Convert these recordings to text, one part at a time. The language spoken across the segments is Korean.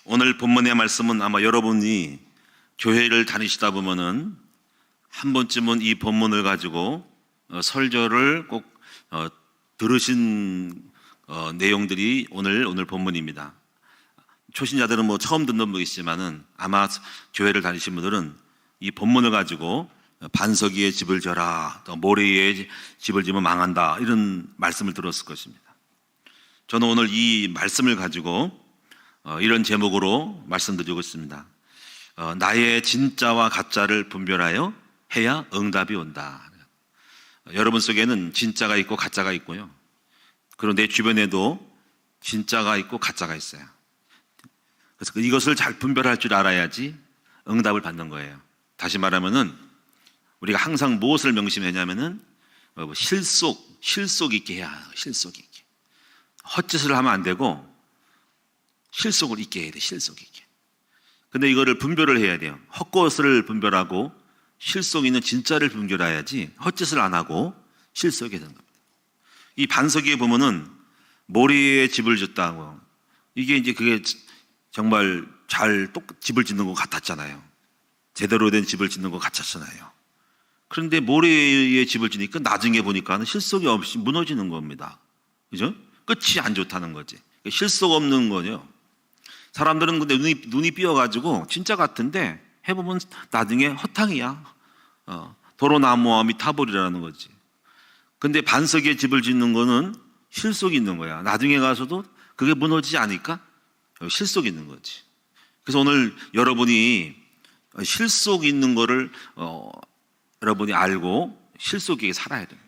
오늘 본문의 말씀은 아마 여러분이 교회를 다니시다 보면은 한 번쯤은 이 본문을 가지고 설교를 꼭 들으신 내용들이 오늘 본문입니다. 초신자들은 뭐 처음 듣는 분이시지만은 아마 교회를 다니신 분들은 이 본문을 가지고 반석 위에 집을 져라, 또 모래 위에 집을 지면 망한다, 이런 말씀을 들었을 것입니다. 저는 오늘 이 말씀을 가지고 이런 제목으로 말씀드리고 있습니다. 나의 진짜와 가짜를 분별하여 해야 응답이 온다. 여러분 속에는 진짜가 있고 가짜가 있고요. 그리고 내 주변에도 진짜가 있고 가짜가 있어요. 그래서 이것을 잘 분별할 줄 알아야지 응답을 받는 거예요. 다시 말하면은 우리가 항상 무엇을 명심하냐면은 실속 있게 해야 해요. 실속 있게. 헛짓을 하면 안 되고 실속을 있게 해야 돼. 실속 있게. 근데 이거를 분별을 해야 돼요. 헛것을 분별하고 실속 있는 진짜를 분별해야지 헛짓을 안 하고 실속이 되는 겁니다. 이 반석에 보면은 모래에 집을 짓다고, 이게 이제 그게 정말 잘 집을 짓는 것 같았잖아요. 제대로 된 집을 짓는 것 같았잖아요. 그런데 모래에 집을 짓니까 나중에 보니까 실속이 없이 무너지는 겁니다. 그죠? 끝이 안 좋다는 거지. 실속 없는 거죠. 사람들은 근데 눈이 삐어가지고 진짜 같은데 해보면 나중에 허탕이야. 도로나무와 미타볼이라는 거지. 근데 반석에 집을 짓는 거는 실속이 있는 거야. 나중에 가서도 그게 무너지지 않을까? 실속이 있는 거지. 그래서 오늘 여러분이 실속 있는 거를 여러분이 알고 실속 있게 살아야 됩니다.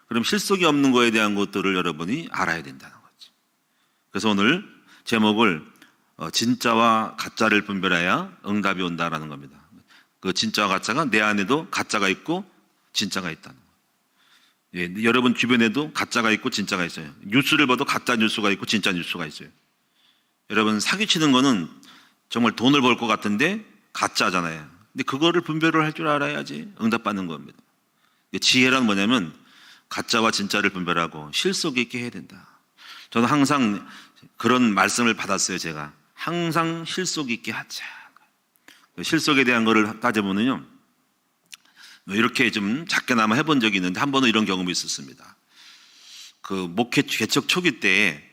그럼 실속이 없는 거에 대한 것들을 여러분이 알아야 된다는 거지. 그래서 오늘 제목을 진짜와 가짜를 분별해야 응답이 온다라는 겁니다. 그 진짜와 가짜가 내 안에도 가짜가 있고 진짜가 있다는 거예요. 예, 여러분 주변에도 가짜가 있고 진짜가 있어요. 뉴스를 봐도 가짜 뉴스가 있고 진짜 뉴스가 있어요. 여러분 사기치는 거는 정말 돈을 벌 것 같은데 가짜잖아요. 근데 그거를 분별을 할 줄 알아야지 응답받는 겁니다. 지혜란 뭐냐면 가짜와 진짜를 분별하고 실속 있게 해야 된다. 저는 항상 그런 말씀을 받았어요. 제가 항상 실속 있게 하자. 실속에 대한 거를 따져보면요, 이렇게 좀 작게나마 해본 적이 있는데 한 번은 이런 경험이 있었습니다. 그 목회 개척 초기 때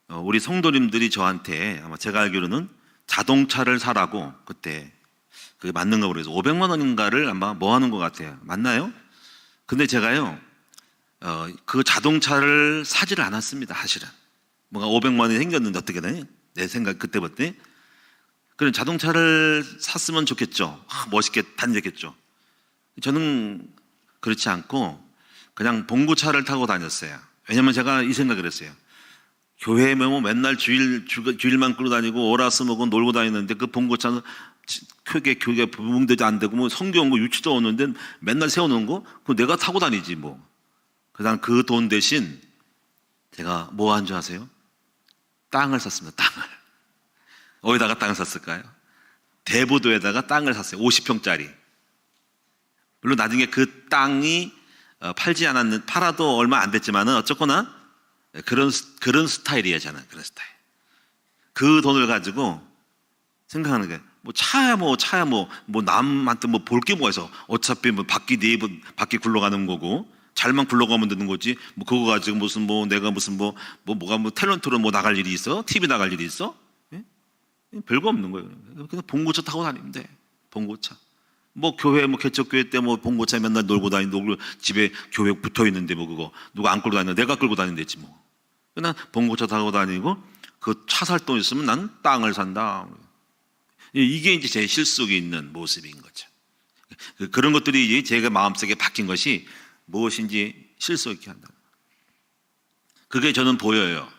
우리 성도님들이 저한테 아마 제가 알기로는 자동차를 사라고, 그때 그게 맞는 거 모르겠어요. 500만 원인가를 아마 뭐 하는 것 같아요. 맞나요? 근데 제가요 그 자동차를 사지를 않았습니다. 사실은 뭔가 500만 원이 생겼는데 어떻게 되냐, 내 생각 그때부터. 그런 자동차를 샀으면 좋겠죠. 멋있게 다녔겠죠. 저는 그렇지 않고 그냥 봉고차를 타고 다녔어요. 왜냐면 제가 이 생각을 했어요. 교회에 뭐 맨날 주일만 끌고 다니고 오라스먹고 놀고 다니는데 그 봉고차는 크게 교회가 부흥되지 안 되고 뭐 성경 뭐 유치도 없는데 맨날 세워놓은 거 그거 내가 타고 다니지 뭐. 그다음 그 돈 대신 제가 뭐 한 줄 아세요? 땅을 샀습니다. 땅을. 어디다가 땅을 샀을까요? 대부도에다가 땅을 샀어요. 50평짜리. 물론 나중에 그 땅이 팔아도 얼마 안 됐지만은 어쨌거나 그런 스타일이에요. 저는 그런 스타일. 그 돈을 가지고 생각하는 게 차야 남한테 뭐 볼 게 뭐가 있어. 어차피 뭐 바퀴 굴러가는 거고 잘만 굴러가면 되는 거지. 뭐 그거 가지고 내가 탤런트로 나갈 일이 있어? TV 나갈 일이 있어? 예? 별거 없는 거예요. 그냥 봉고차 타고 다니면 돼. 봉고차. 교회 개척교회 때 봉고차 맨날 놀고 다니고 집에 교회 붙어 있는데 그거 누가 안 끌고 다니는데 내가 끌고 다니는데지 뭐. 그냥 봉고차 타고 다니고 그 차 살 돈 있으면 난 땅을 산다. 이게 이제 제 실속이 있는 모습인 거죠. 그런 것들이 제가 마음속에 박힌 것이 무엇인지 실속 있게 한다. 그게 저는 보여요.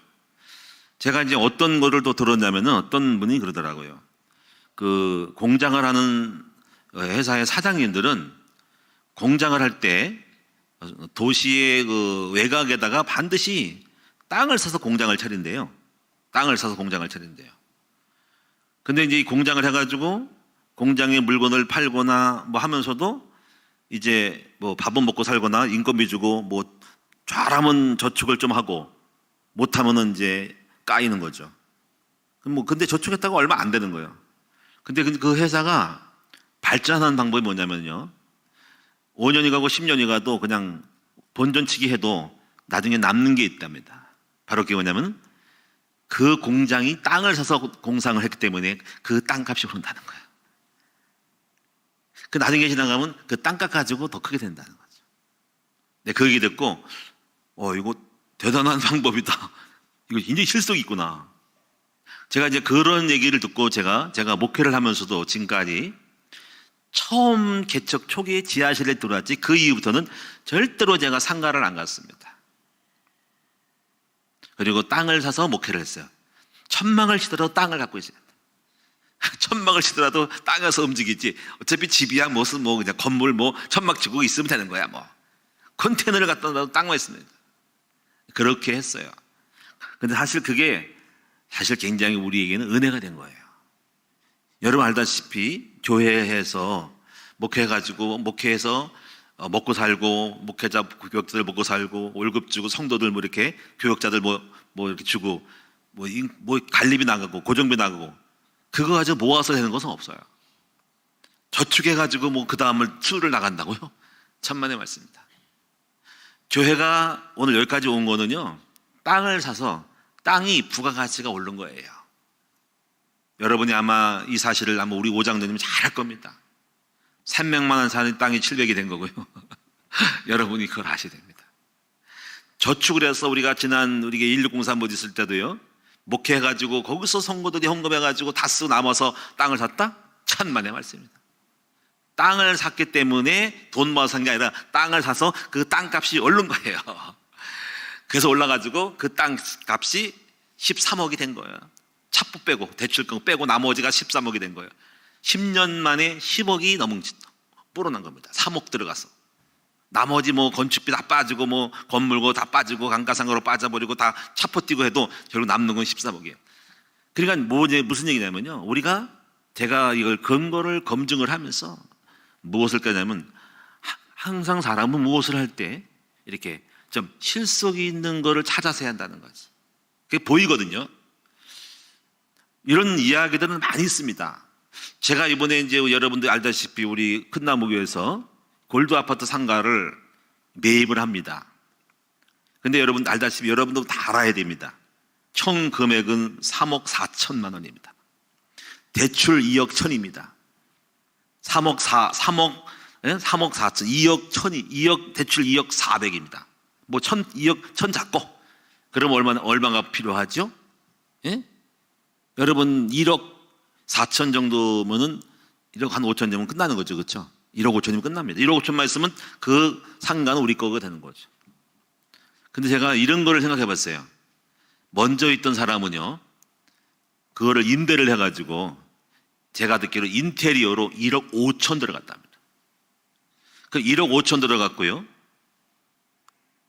제가 이제 어떤 거를 또 들었냐면은 어떤 분이 그러더라고요. 그 공장을 하는 회사의 사장님들은 공장을 할 때 도시의 그 외곽에다가 반드시 땅을 사서 공장을 차린대요. 땅을 사서 공장을 차린대요. 근데 이제 이 공장을 해가지고 공장에 물건을 팔거나 하면서도 이제 밥은 먹고 살거나 인건비 주고 잘하면 저축을 좀 하고 못하면은 이제 까이는 거죠. 근데 저축했다가 얼마 안 되는 거예요. 근데 그 회사가 발전하는 방법이 뭐냐면요. 5년이 가고 10년이 가도 그냥 본전치기 해도 나중에 남는 게 있답니다. 바로 그게 뭐냐면 그 공장이 땅을 사서 공상을 했기 때문에 그 땅값이 오른다는 거예요. 그 나중에 지나가면 그 땅값 가지고 더 크게 된다는 거죠. 네, 그 얘기 듣고 이거 대단한 방법이다. 이거 굉장히 실속이 있구나. 제가 이제 그런 얘기를 듣고 제가 목회를 하면서도 지금까지 처음 개척 초기에 지하실에 들어왔지 그 이후부터는 절대로 제가 상가를 안 갔습니다. 그리고 땅을 사서 목회를 했어요. 천막을 치더라도 땅을 갖고 있어야 돼. 천막을 치더라도 땅에서 움직이지. 어차피 집이야 무슨 그냥 건물 천막 치고 있으면 되는 거야 컨테이너를 갖다 놔도 땅만 있습니다. 그렇게 했어요. 근데 사실 그게 굉장히 우리에게는 은혜가 된 거예요. 여러분 알다시피 교회에서 목회해서 먹고 살고 목회자 교역자들 먹고 살고 월급 주고 성도들 이렇게 교역자들 이렇게 주고 관리비 나가고 고정비 나가고 그거 가지고 모아서 되는 것은 없어요. 저축해가지고 그 다음을 수를 나간다고요? 천만의 말씀입니다. 교회가 오늘 여기까지 온 거는요, 땅을 사서 땅이 부가가치가 오른 거예요. 여러분이 아마 이 사실을 우리 오장로님 잘 알 겁니다. 300만 원 사는 땅이 700이 된 거고요. 여러분이 그걸 아셔야 됩니다. 저축을 해서 우리가 지난 1603 있을 때도요, 목회해가지고 거기서 성도들이 헌금해가지고 다 쓰고 남아서 땅을 샀다? 천만의 말씀입니다. 땅을 샀기 때문에 돈 모아서 산 게 아니라 땅을 사서 그 땅값이 오른 거예요. 그래서 올라가지고 그 땅값이 13억이 된 거예요. 차부 빼고 대출금 빼고 나머지가 13억이 된 거예요. 10년 만에 10억이 넘은 불어난 겁니다. 3억 들어가서 나머지 건축비 다 빠지고 건물고 다 빠지고 감가상각으로 빠져버리고 다 차포 뛰고 해도 결국 남는 건 13억이에요. 그러니까 무슨 얘기냐면요, 제가 이걸 근거를 검증을 하면서 무엇을 까냐면 항상 사람은 무엇을 할 때 이렇게 좀 실속이 있는 거를 찾아서 해야 한다는 거죠. 그게 보이거든요. 이런 이야기들은 많이 있습니다. 제가 이번에 이제 여러분들 알다시피 우리 큰나무교에서 골드 아파트 상가를 매입을 합니다. 근데 여러분 알다시피 여러분도 다 알아야 됩니다. 총 금액은 3억 4천만 원입니다. 대출 2억 1천입니다. 3억 4천, 2억 1천이, 2억 대출 2억 4백입니다. 2억 1천 잡고, 그럼 얼마가 필요하죠? 예? 여러분 1억 4천 정도면은 1억 한 5천 되면 끝나는 거죠, 그렇죠? 1억 5천이면 끝납니다. 1억 5천만 있으면 그 상가는 우리 거가 되는 거죠. 근데 제가 이런 거를 생각해 봤어요. 먼저 있던 사람은요, 그거를 임대를 해가지고 제가 듣기로 인테리어로 1억 5천 들어갔답니다. 그 1억 5천 들어갔고요,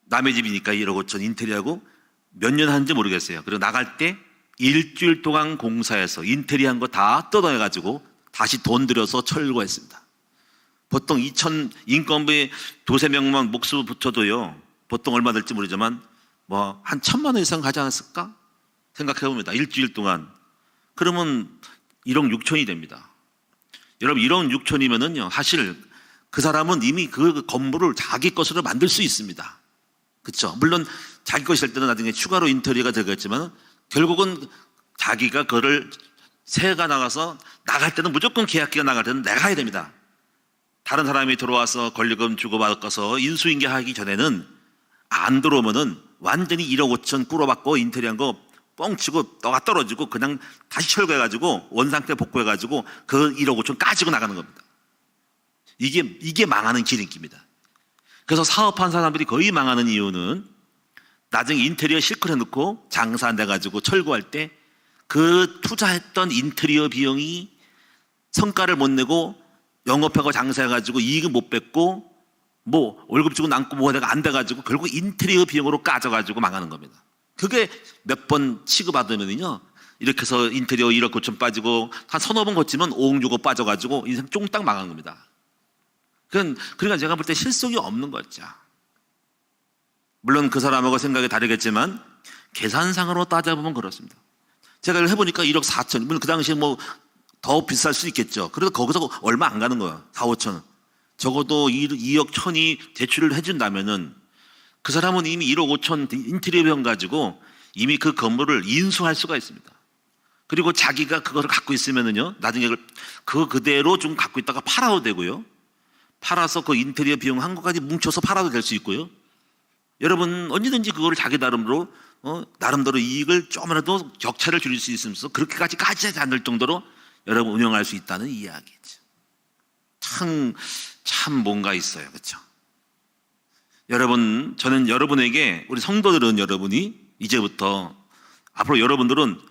남의 집이니까 1억 5천 인테리어하고 몇 년 하는지 모르겠어요. 그리고 나갈 때 일주일 동안 공사해서 인테리어 한 거 다 뜯어내가지고 다시 돈 들여서 철거했습니다. 보통 2천 인건비에 두세 명만 목수 붙여도요, 보통 얼마 될지 모르지만 한 1,000만 원 이상 가지 않았을까 생각해 봅니다. 일주일 동안. 그러면 1억 6천이 됩니다. 여러분 1억 6천이면은요, 사실 그 사람은 이미 그 건물을 자기 것으로 만들 수 있습니다. 그렇죠? 물론 자기 것일 때는 나중에 추가로 인테리어가 들어갔지만 결국은 자기가 그거를 새해가 나가서 나갈 때는 무조건 계약기가 나갈 때는 내가 해야 됩니다. 다른 사람이 들어와서 권리금 주고받아서 인수인계하기 전에는 안 들어오면은 완전히 1억 5천 꾸러받고 인테리어한 거 뻥치고 너가 떨어지고 그냥 다시 철거해가지고 원상태 복구해가지고 그 1억 5천 까지고 나가는 겁니다. 이게 망하는 지름길입니다. 그래서 사업한 사람들이 거의 망하는 이유는 나중에 인테리어 실컷 해놓고 장사 안 돼가지고 철거할 때 그 투자했던 인테리어 비용이 성과를 못 내고 영업하고 장사해가지고 이익을 못 뺏고 월급 주고 남고 뭐가 안 돼가지고 결국 인테리어 비용으로 까져가지고 망하는 겁니다. 그게 몇 번 취급받으면요, 이렇게 해서 인테리어 1억 9천 빠지고 한 서너 번 거치면 5억 6억 빠져가지고 인생 쫑딱 망한 겁니다. 그러니까 제가 볼 때 실속이 없는 거죠. 물론 그 사람하고 생각이 다르겠지만 계산상으로 따져보면 그렇습니다. 제가 이걸 해보니까 1억 4천, 물론 그 당시에 뭐 더 비쌀 수 있겠죠. 그래도 거기서 얼마 안 가는 거예요. 4, 5천. 적어도 2억 1천이 대출을 해준다면은 그 사람은 이미 1억 5천 인테리어 비용 가지고 이미 그 건물을 인수할 수가 있습니다. 그리고 자기가 그거를 갖고 있으면은요, 나중에 그거 그대로 좀 갖고 있다가 팔아도 되고요. 팔아서 그 인테리어 비용 한 것까지 뭉쳐서 팔아도 될 수 있고요. 여러분 언제든지 그거를 자기 나름대로 나름대로 이익을 조금이라도 격차를 줄일 수 있으면서 그렇게까지 하지 않을 정도로 여러분 운영할 수 있다는 이야기죠. 참 뭔가 있어요, 그렇죠? 여러분, 저는 여러분에게 우리 성도들은 여러분이 이제부터 앞으로 여러분들은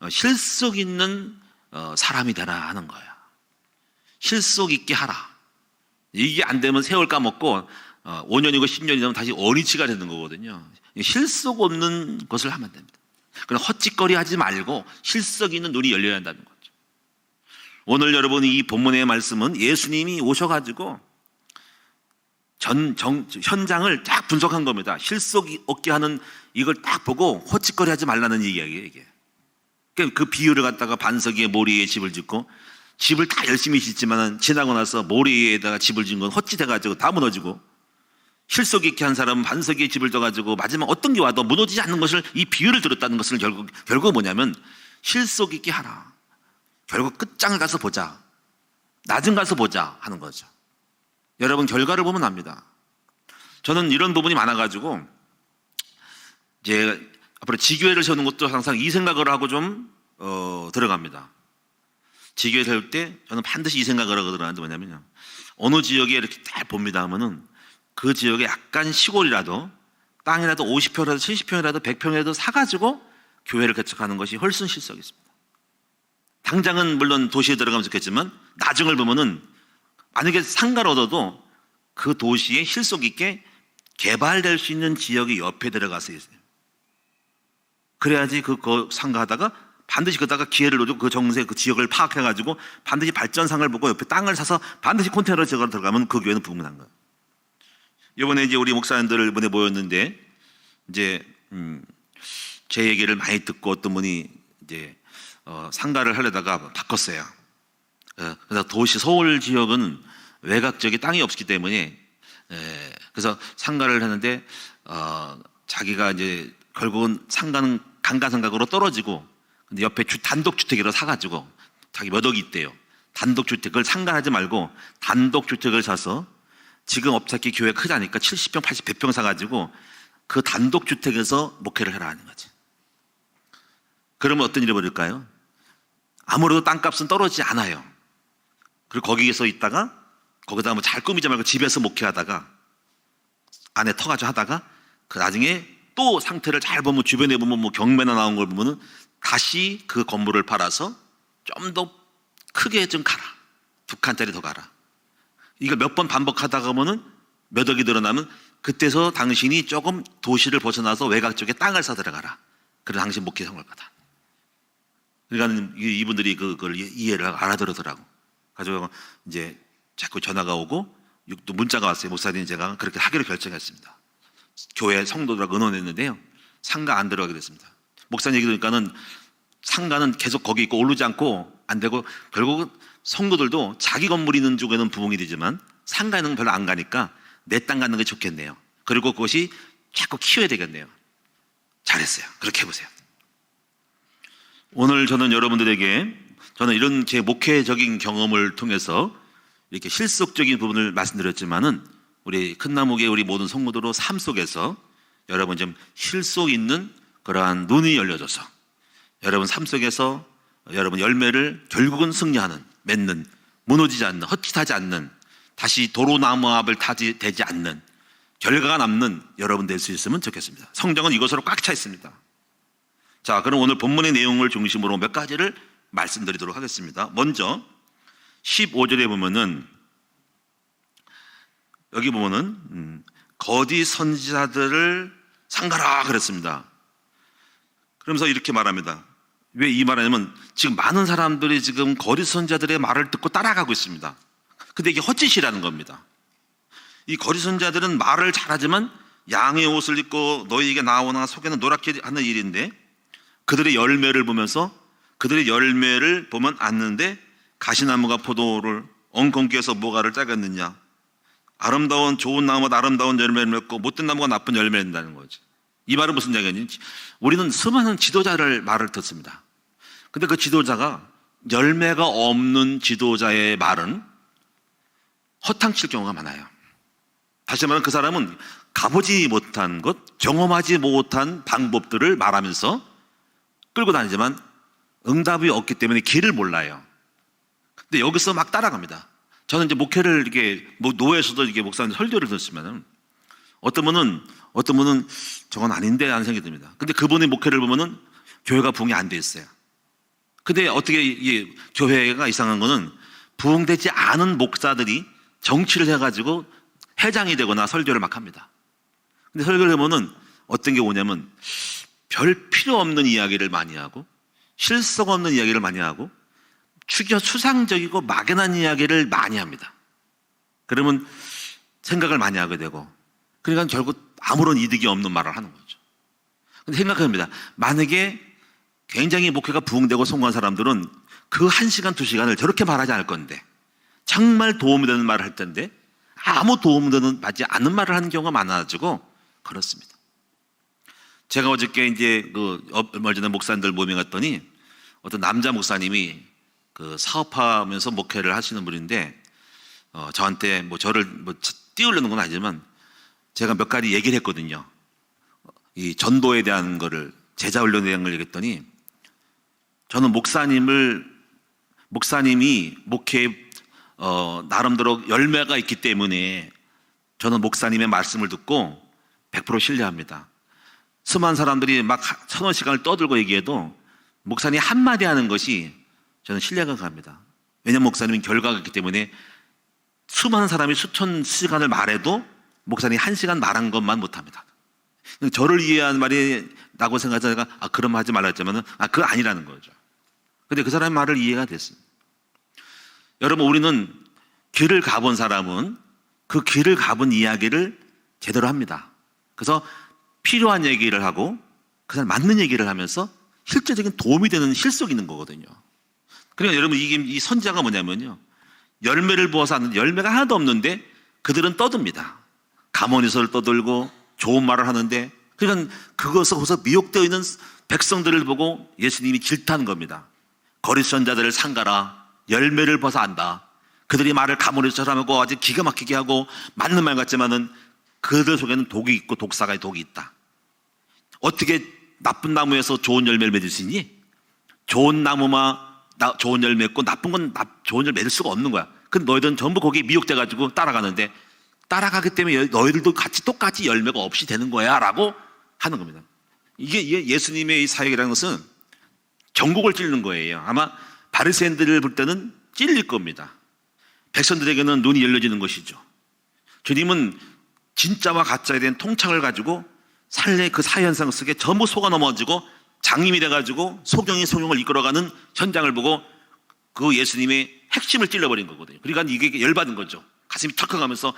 실속 있는 사람이 되라 하는 거예요. 실속 있게 하라. 이게 안 되면 세월 까먹고 5년이고 10년이 되면 다시 원위치가 되는 거거든요. 실속 없는 것을 하면 됩니다. 그냥 헛짓거리 하지 말고 실속 있는 눈이 열려야 한다는 거죠. 오늘 여러분이 이 본문의 말씀은 예수님이 오셔가지고 현장을 딱 분석한 겁니다. 실속 없게 하는 이걸 딱 보고 헛짓거리 하지 말라는 이야기예요, 이게. 그 비유를 갖다가 반석 위에 모래 위에 집을 짓고 집을 다 열심히 짓지만 지나고 나서 모래 위에다가 집을 짓는 건 헛짓해가지고 다 무너지고 실속 있게 한 사람은 반석 위에 집을 져가지고 마지막 어떤 게 와도 무너지지 않는 것을 이 비유를 들었다는 것을 결국 뭐냐면 실속 있게 하라. 결국 끝장을 가서 보자. 나중 가서 보자 하는 거죠. 여러분 결과를 보면 압니다. 저는 이런 부분이 많아가지고 이제 앞으로 지교회를 세우는 것도 항상 이 생각을 하고 좀 들어갑니다. 지교회 세울 때 저는 반드시 이 생각을 하고 들어가는데 뭐냐면요. 어느 지역에 이렇게 딱 봅니다 하면은 그 지역에 약간 시골이라도 땅이라도 50평이라도 70평이라도 100평이라도 사가지고 교회를 개척하는 것이 훨씬 실속이 있습니다. 당장은 물론 도시에 들어가면 좋겠지만 나중을 보면은 만약에 상가를 얻어도 그 도시에 실속 있게 개발될 수 있는 지역이 옆에 들어가서 있어요. 그래야지 그 상가하다가 반드시 그다가 기회를 노리고 그 정세 그 지역을 파악해가지고 반드시 발전상을 보고 옆에 땅을 사서 반드시 컨테이너로 들어가면 그 교회는 부흥한 거예요. 이번에 이제 우리 목사님들 이번에 모였는데 이제 제 얘기를 많이 듣고 어떤 분이 이제 상가를 하려다가 바꿨어요. 그래서 도시 서울 지역은 외곽 지역에 땅이 없기 때문에 그래서 상가를 하는데 자기가 이제 결국은 상가는 강간상각으로 떨어지고 근데 옆에 단독주택으로 사가지고 자기 몇 억이 있대요. 단독주택을 상가하지 말고 단독주택을 사서 지금 업체기 교회가 크다니까 70평, 80, 100평 사가지고 그 단독주택에서 목회를 해라 하는 거지. 그러면 어떤 일이 벌일까요? 아무래도 땅값은 떨어지지 않아요. 그리고 거기에서 있다가 거기다 뭐 잘 꾸미지 말고 집에서 목회하다가 안에 터가지고 하다가 그 나중에 또 상태를 잘 보면 주변에 보면 뭐 경매나 나온 걸 보면은 다시 그 건물을 팔아서 좀 더 크게 좀 가라. 2칸짜리 더 가라. 이걸 몇 번 반복하다가 보면은 몇 억이 늘어나면 그때서 당신이 조금 도시를 벗어나서 외곽 쪽에 땅을 사 들어가라. 그래 당신 목회 성할 거다. 그러니까 이분들이 그걸 이해를 하고 알아들으더라고. 가지고 이제 자꾸 전화가 오고 또 문자가 왔어요. 목사님 제가 그렇게 하기로 결정했습니다. 교회 성도들하고 의논했는데요. 상가 안 들어가게 됐습니다. 목사님 얘기 들으니까는 상가는 계속 거기 있고 오르지 않고 안 되고 결국은 성도들도 자기 건물 있는 쪽에는 부흥이 되지만 상가에는 별로 안 가니까 내 땅 갖는 게 좋겠네요. 그리고 그것이 자꾸 키워야 되겠네요. 잘했어요. 그렇게 해보세요. 오늘 저는 여러분들에게 저는 이런 제 목회적인 경험을 통해서 이렇게 실속적인 부분을 말씀드렸지만은 우리 큰나무교회 우리 모든 성도들의 삶 속에서 여러분 좀 실속 있는 그러한 눈이 열려져서 여러분 삶 속에서 여러분 열매를 결국은 승리하는 맺는 무너지지 않는 헛짓하지 않는 다시 도로나무 앞을 되지 않는 결과가 남는 여러분 될 수 있으면 좋겠습니다. 성경은 이것으로 꽉 차 있습니다. 자, 그럼 오늘 본문의 내용을 중심으로 몇 가지를 말씀드리도록 하겠습니다. 먼저 15절에 보면은 여기 보면은 거짓 선지자들을 상가라 그랬습니다. 그러면서 이렇게 말합니다. 왜 이 말하냐면 지금 많은 사람들이 지금 거짓 선지자들의 말을 듣고 따라가고 있습니다. 근데 이게 헛짓이라는 겁니다. 이 거짓 선지자들은 말을 잘하지만 양의 옷을 입고 너희에게 나오나 속에는 노랗게 하는 일인데 그들의 열매를 보면서 그들의 열매를 보면 아는데 가시나무가 포도를 엉겅퀴에서 모가를 짜겠느냐. 아름다운 좋은 나무가 아름다운 열매를 맺고 못된 나무가 나쁜 열매를 낸다는 거지. 이 말은 무슨 이야기냐면 우리는 수많은 지도자를 말을 듣습니다. 근데 그 지도자가 열매가 없는 지도자의 말은 허탕칠 경우가 많아요. 다시 말하면 그 사람은 가보지 못한 것, 경험하지 못한 방법들을 말하면서 끌고 다니지만 응답이 없기 때문에 길을 몰라요. 근데 여기서 막 따라갑니다. 저는 이제 목회를 이렇게 노회에서도 이렇게 목사님 설교를 듣으면은 어떤 분은 저건 아닌데 하는 생각이 듭니다. 근데 그분의 목회를 보면은 교회가 부흥이 안 돼 있어요. 근데 어떻게 이 교회가 이상한 거는 부흥되지 않은 목사들이 정치를 해가지고 회장이 되거나 설교를 막 합니다. 근데 설교를 해보면 어떤 게 오냐면 별 필요 없는 이야기를 많이 하고 실속 없는 이야기를 많이 하고 추상적이고 막연한 이야기를 많이 합니다. 그러면 생각을 많이 하게 되고 그러니까 결국 아무런 이득이 없는 말을 하는 거죠. 근데 생각합니다. 만약에 굉장히 목회가 부흥되고 성공한 사람들은 그 1시간, 2시간을 저렇게 말하지 않을 건데 정말 도움이 되는 말을 할 텐데 아무 도움되는 맞지 않는 말을 하는 경우가 많아지고 그렇습니다. 제가 어저께 이제 얼마 전에 목사님들 모임에 갔더니 어떤 남자 목사님이 그 사업하면서 목회를 하시는 분인데 저한테 저를 띄우려는 건 아니지만 제가 몇 가지 얘기를 했거든요. 이 전도에 대한 거를 제자 훈련에 대한 걸 얘기했더니 저는 목사님이 목회에 나름대로 열매가 있기 때문에 저는 목사님의 말씀을 듣고 100% 신뢰합니다. 수많은 사람들이 막 서너 시간을 떠들고 얘기해도 목사님이 한마디 하는 것이 저는 신뢰가 갑니다. 왜냐하면 목사님은 결과가 있기 때문에 수많은 사람이 수천 시간을 말해도 목사님이 1시간 말한 것만 못합니다. 저를 이해한 말이라고 생각하다가 그럼 하지 말라 했지만 그거 아니라는 거죠. 근데 그 사람의 말을 이해가 됐습니다. 여러분 우리는 길을 가본 사람은 그 길을 가본 이야기를 제대로 합니다. 그래서 필요한 얘기를 하고 그 사람 맞는 얘기를 하면서 실제적인 도움이 되는 실속이 있는 거거든요. 그러니까 여러분 이 선지자가 뭐냐면요. 열매를 보아서 하는데 열매가 하나도 없는데 그들은 떠듭니다. 가모니서를 떠들고 좋은 말을 하는데 그러니까 그것을 거기서 미혹되어 있는 백성들을 보고 예수님이 질타하는 겁니다. 거짓선자들을 삼가라. 열매를 벗어 안다. 그들이 말을 가모니처럼 하고 아주 기가 막히게 하고 맞는 말 같지만은 그들 속에는 독이 있고 독사가 독이 있다. 어떻게 나쁜 나무에서 좋은 열매를 맺을 수 있니? 좋은 나무만 좋은 열매 맺고 나쁜 건 좋은 열매 맺을 수가 없는 거야. 근데 너희들은 전부 거기에 미혹돼가지고 따라가는데 따라가기 때문에 너희들도 똑같이 열매가 없이 되는 거야 라고 하는 겁니다. 이게 예수님의 이 사역이라는 것은 전국을 찌르는 거예요. 아마 바리새인들을 볼 때는 찔릴 겁니다. 백성들에게는 눈이 열려지는 것이죠. 주님은 진짜와 가짜에 대한 통찰을 가지고 살래 그 사현상 속에 전부 속아 넘어지고 장님이 돼가지고 소경을 이끌어가는 현장을 보고 그 예수님의 핵심을 찔러버린 거거든요. 그러니까 이게 열받은 거죠. 가슴이 턱하면서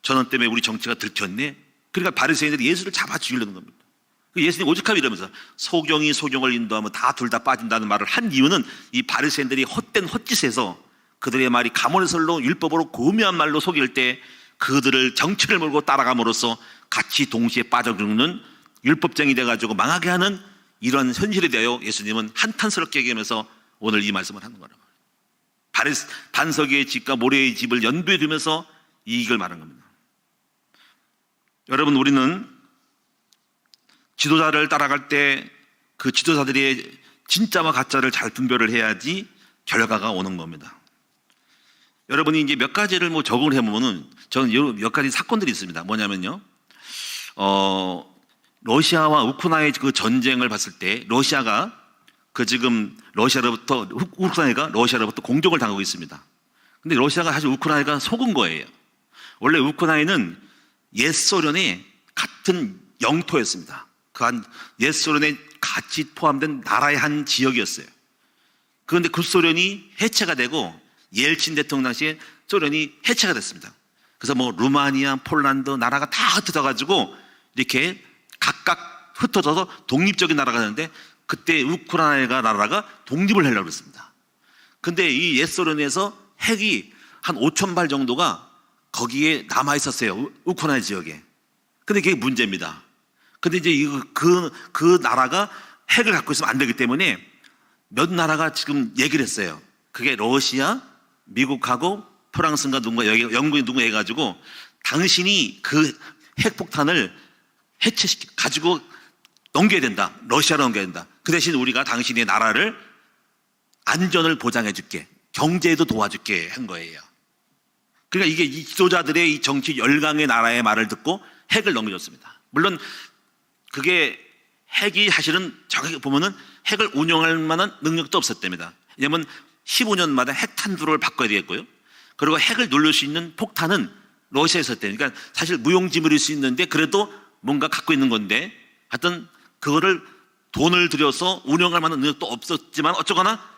저놈 때문에 우리 정치가 들켰네. 그러니까 바리새인들이 예수를 잡아 죽이려는 겁니다. 예수님 오죽하면 이러면서 소경을 인도하면 둘 다 빠진다는 말을 한 이유는 이 바리새인들이 헛된 헛짓에서 그들의 말이 가모니설로 율법으로 고미한 말로 속일 때 그들을 정치를 몰고 따라감으로써 같이 동시에 빠져 죽는 율법쟁이 돼가지고 망하게 하는 이런 현실에 대하여 예수님은 한탄스럽게 얘기하면서 오늘 이 말씀을 하는 거라고. 반석의 집과 모래의 집을 연두에 두면서 이익을 말한 겁니다. 여러분 우리는 지도자를 따라갈 때 그 지도자들의 진짜와 가짜를 잘 분별을 해야지 결과가 오는 겁니다. 여러분이 이제 몇 가지를 적응을 해보면은 저는 몇 가지 사건들이 있습니다. 뭐냐면요. 러시아와 우크라이나의 그 전쟁을 봤을 때 우크라이나가 러시아로부터 공격을 당하고 있습니다. 근데 러시아가 사실 우크라이나가 속은 거예요. 원래 우크라이나는 옛 소련의 같은 영토였습니다. 옛 소련에 같이 포함된 나라의 한 지역이었어요. 그런데 그 소련이 해체가 되고 옐친 대통령 당시에 소련이 해체가 됐습니다. 그래서 루마니아, 폴란드 나라가 다 흩어져가지고 이렇게 각각 흩어져서 독립적인 나라가 되는데 그때 우크라이나 나라가 독립을 하려고 했습니다. 근데 이 옛 소련에서 핵이 한 5천 발 정도가 거기에 남아 있었어요. 우크라이나 지역에. 근데 그게 문제입니다. 근데 이제 그 나라가 핵을 갖고 있으면 안 되기 때문에 몇 나라가 지금 얘기를 했어요. 그게 러시아, 미국하고 프랑스인가 누군가, 영국이 누군가 해가지고 당신이 그 핵폭탄을 가지고 넘겨야 된다. 러시아로 넘겨야 된다. 그 대신 우리가 당신의 나라를 안전을 보장해 줄게. 경제에도 도와줄게 한 거예요. 그러니까 이게 이 지도자들의 이 정치 열강의 나라의 말을 듣고 핵을 넘겨줬습니다. 물론 그게 핵이 사실은 정확히 보면은 핵을 운용할 만한 능력도 없었답니다. 왜냐하면 15년마다 핵 탄두를 바꿔야 되겠고요. 그리고 핵을 누를 수 있는 폭탄은 러시아에 있었대요. 그러니까 사실 무용지물일 수 있는데 그래도 뭔가 갖고 있는 건데 하여튼 그거를 돈을 들여서 운영할 만한 능력도 없었지만 어쩌거나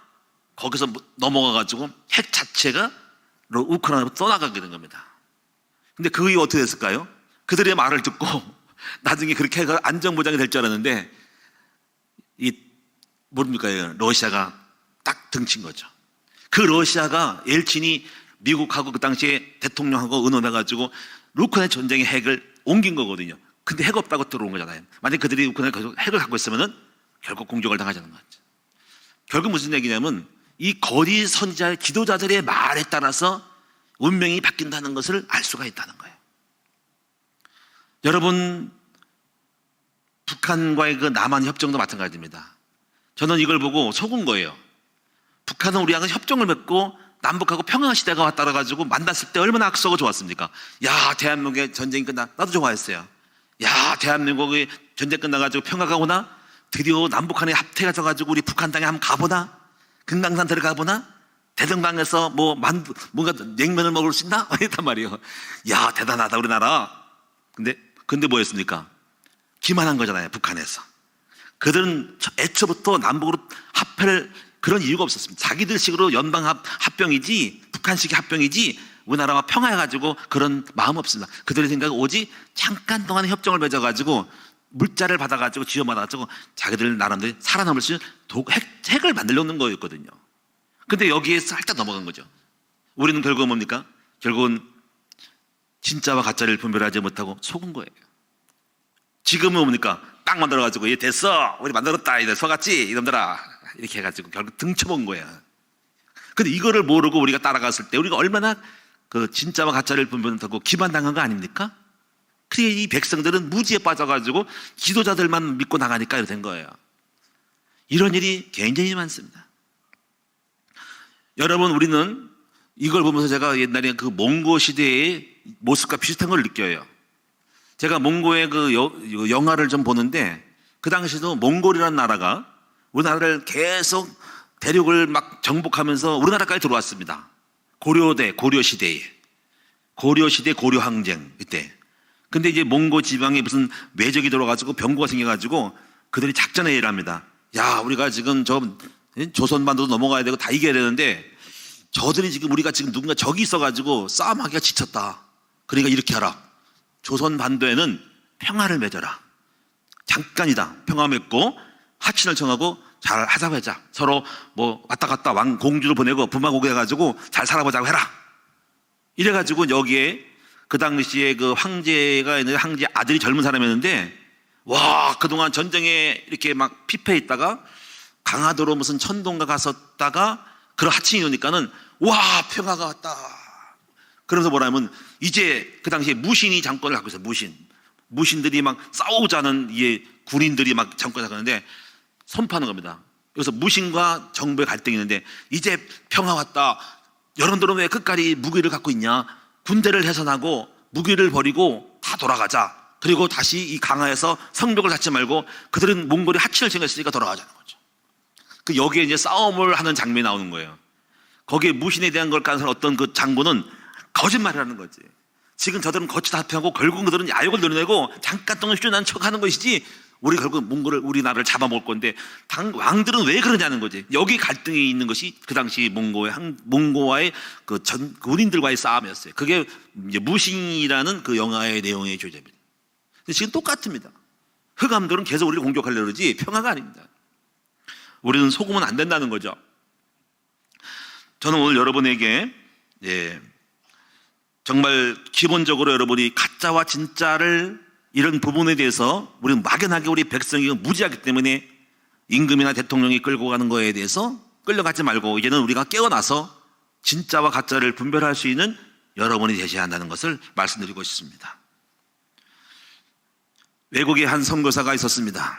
거기서 넘어가가지고 핵 자체가 우크라이나로 떠나가게 된 겁니다. 근데 그 이후 어떻게 됐을까요? 그들의 말을 듣고 나중에 그렇게 해가 안전보장이 될 줄 알았는데 뭡니까? 러시아가 딱 등친 거죠. 그 러시아가 엘친이 미국하고 그 당시에 대통령하고 의논해가지고 우크라이나 전쟁의 핵을 옮긴 거거든요. 근데 핵 없다고 들어온 거잖아요. 만약 그들이 우크라이나 계속 핵을 갖고 있으면은 결국 공격을 당하자는 거죠. 결국 무슨 얘기냐면 이 거리 선지자의 지도자들의 말에 따라서 운명이 바뀐다는 것을 알 수가 있다는 거예요. 여러분, 북한과의 그 남한 협정도 마찬가지입니다. 저는 이걸 보고 속은 거예요. 북한은 우리하고 협정을 맺고 남북하고 평화 시대가 왔다 가지고 만났을 때 얼마나 악수하고 좋았습니까? 야, 대한민국의 전쟁이 끝나. 나도 좋아했어요. 야, 대한민국의 전쟁 끝나가지고 평화가 오나? 드디어 남북한의 합태가 져가지고 우리 북한 땅에 한번 가보나? 금강산 들어가보나? 대동강에서 뭔가 냉면을 먹을 수 있나? 이랬단 말이에요. 야, 대단하다 우리나라. 근데 뭐였습니까? 기만한 거잖아요. 북한에서. 그들은 애초부터 남북으로 합할 그런 이유가 없었습니다. 자기들식으로 연방합병이지 북한식의 합병이지 우리나라와 평화해가지고 그런 마음 없습니다. 그들의 생각은 오직 잠깐 동안의 협정을 맺어가지고 물자를 받아가지고 지원받아가지고 자기들 나름대로 살아남을 수 있는 핵을 만들려는 거였거든요. 근데 여기에 살짝 넘어간 거죠. 우리는 결국은 뭡니까? 결국은 진짜와 가짜를 분별하지 못하고 속은 거예요. 지금은 뭡니까? 딱 만들어가지고 얘 됐어, 우리 만들었다, 이제 속았지 이놈들아, 이렇게 해가지고 결국 등쳐본 거야. 근데 이거를 모르고 우리가 따라갔을 때 우리가 얼마나 그 진짜와 가짜를 분별하고 기만당한 거 아닙니까? 그래, 이 백성들은 무지에 빠져가지고 지도자들만 믿고 나가니까 이렇게 된 거예요. 이런 일이 굉장히 많습니다. 여러분, 우리는 이걸 보면서 제가 옛날에 그 몽고 시대의 모습과 비슷한 걸 느껴요. 제가 몽고의 그 영화를 좀 보는데 그 당시에도 몽골이라는 나라가 우리나라를 계속 대륙을 막 정복하면서 우리나라까지 들어왔습니다. 고려시대에. 고려시대 고려항쟁 그때. 근데 이제 몽고 지방에 무슨 외적이 들어와가지고 병고가 생겨가지고 그들이 작전회의를 합니다. 야, 우리가 지금 조선반도도 넘어가야 되고 다 이겨야 되는데 저들이 지금 우리가 지금 누군가 적이 있어가지고 싸움하기가 지쳤다. 그러니까 이렇게 하라. 조선반도에는 평화를 맺어라. 잠깐이다. 평화 맺고 하친을 청하고 잘 하자고 하자. 서로 왔다 갔다 공주를 보내고 부마고개 해가지고 잘 살아보자고 해라. 이래가지고 여기에 그 당시에 그 황제가 있는데 황제 아들이 젊은 사람이었는데 와, 그동안 전쟁에 이렇게 막 피폐해 있다가 강화도로 무슨 천동가 갔었다가 그런 하친이 오니까는 와, 평화가 왔다. 그러면서 뭐라면 이제 그 당시에 무신이 장권을 갖고 있어요. 무신들이 막 싸우자는 군인들이 막 장권을 갖고 있는데 선포하는 겁니다. 여기서 무신과 정부의 갈등이 있는데 이제 평화 왔다. 여러분들은 왜 끝까지 무기를 갖고 있냐? 군대를 해산하고 무기를 버리고 다 돌아가자. 그리고 다시 이 강화에서 성벽을 닫지 말고 그들은 몽골이 하친을 챙겼으니까 돌아가자는 거죠. 그 여기에 이제 싸움을 하는 장면이 나오는 거예요. 거기에 무신에 대한 걸 깐선 어떤 그 장군은 거짓말을 하는 거지. 지금 저들은 거치다 합병하고 결국 그들은 야욕을 늘어내고 잠깐 동안 휴전한 척하는 것이지 우리 결국 우리나라를 잡아먹을 건데 왕들은 왜 그러냐는 거지. 여기 갈등이 있는 것이 그 당시 몽고와의 그 군인들과의 싸움이었어요. 그게 이제 무신이라는 그 영화의 내용의 주제입니다. 근데 지금 똑같습니다. 흑암들은 계속 우리를 공격하려고 그러지 평화가 아닙니다. 우리는 속으면 안 된다는 거죠. 저는 오늘 여러분에게 정말 기본적으로 여러분이 가짜와 진짜를 이런 부분에 대해서 우리는 막연하게 우리 백성이 무지하기 때문에 임금이나 대통령이 끌고 가는 거에 대해서 끌려가지 말고 이제는 우리가 깨어나서 진짜와 가짜를 분별할 수 있는 여러분이 되셔야 한다는 것을 말씀드리고 싶습니다. 외국에 한 선교사가 있었습니다.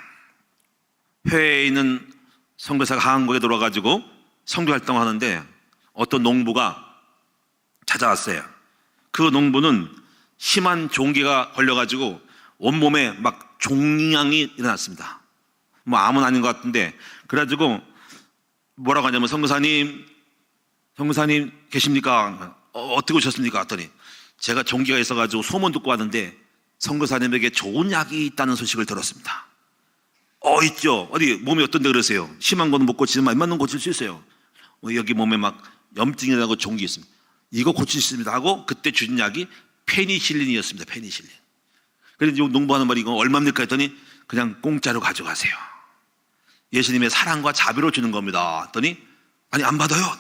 해외에 있는 선교사가 한국에 들어와가지고 선교 활동을 하는데 어떤 농부가 찾아왔어요. 그 농부는 심한 종기가 걸려가지고 온몸에 막 종양이 일어났습니다. 뭐 암은 아닌 것 같은데 그래가지고 뭐라고 하냐면 선교사님 계십니까? 어떻게 오셨습니까? 했더니 제가 종기가 있어가지고 소문 듣고 왔는데 선교사님에게 좋은 약이 있다는 소식을 들었습니다. 있죠. 어디 몸이 어떤데 그러세요? 심한 거는 못 고치지만 웬만한 건 고칠 수 있어요. 여기 몸에 막 염증이 나고 종기 있습니다. 이거 고칠 수 있습니다 하고 그때 주신 약이 페니실린이었습니다. 페니실린. 그래서 농부하는 말이 이거 얼마입니까 했더니 그냥 공짜로 가져가세요. 예수님의 사랑과 자비로 주는 겁니다 했더니 아니 안 받아요.